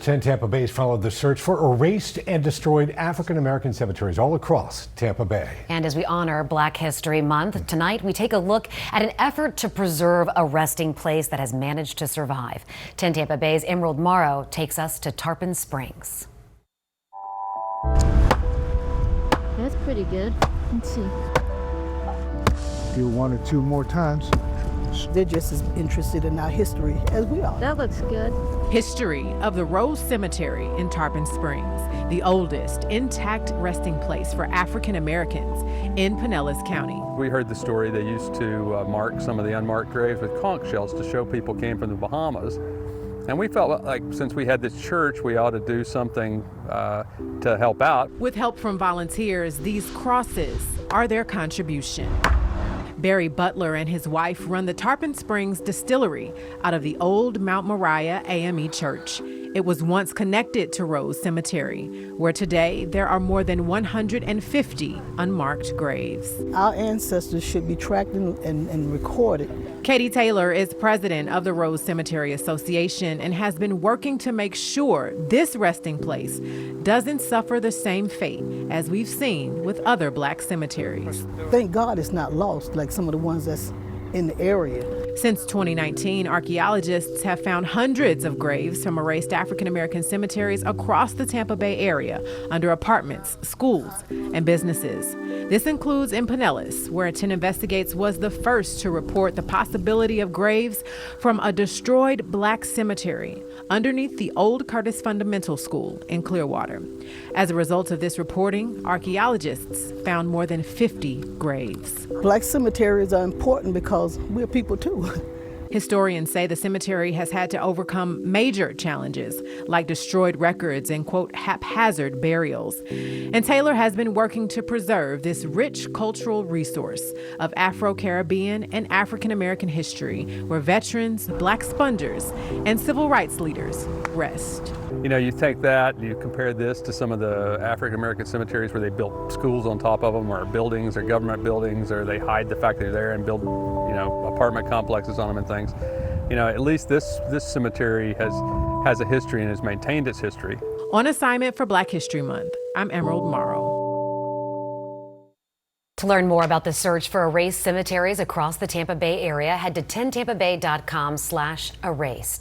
10 Tampa Bay's followed the search for erased and destroyed African-American cemeteries all across Tampa Bay. And as we honor Black History Month, tonight we take a look at an effort to preserve a resting place that has managed to survive. 10 Tampa Bay's Emerald Morrow takes us to Tarpon Springs. That's pretty good. Let's see. Do one or two more times. They're just as interested in our history as we are. That looks good. History of the Rose Cemetery in Tarpon Springs, the oldest intact resting place for African Americans in Pinellas County. We heard the story they used to mark some of the unmarked graves with conch shells to show people came from the Bahamas. And we felt like since we had this church, we ought to do something to help out. With help from volunteers, these crosses are their contribution. Barry Butler and his wife run the Tarpon Springs Distillery out of the old Mount Moriah AME Church. It was once connected to Rose Cemetery, where today there are more than 150 unmarked graves. Our ancestors should be tracked and recorded. Katie Taylor is president of the Rose Cemetery Association and has been working to make sure this resting place doesn't suffer the same fate as we've seen with other Black cemeteries. Thank God it's not lost like some of the ones that's in the area. Since 2019, archaeologists have found hundreds of graves from erased African American cemeteries across the Tampa Bay area under apartments, schools, and businesses. This includes in Pinellas, where 10 Investigates was the first to report the possibility of graves from a destroyed Black cemetery underneath the old Curtis Fundamental School in Clearwater. As a result of this reporting, archaeologists found more than 50 graves. Black cemeteries are important because we're people too. Historians say the cemetery has had to overcome major challenges like destroyed records and, quote, haphazard burials. And Taylor has been working to preserve this rich cultural resource of Afro-Caribbean and African-American history where veterans, Black spongers, and civil rights leaders rest. You know, you take that, you compare this to some of the African-American cemeteries where they built schools on top of them, or buildings, or government buildings, or they hide the fact they're there and build, apartment complexes on them and things. At least this cemetery has a history and has maintained its history. On assignment for Black History Month, I'm Emerald Morrow. To learn more about the search for erased cemeteries across the Tampa Bay area, head to 10tampabay.com/erased.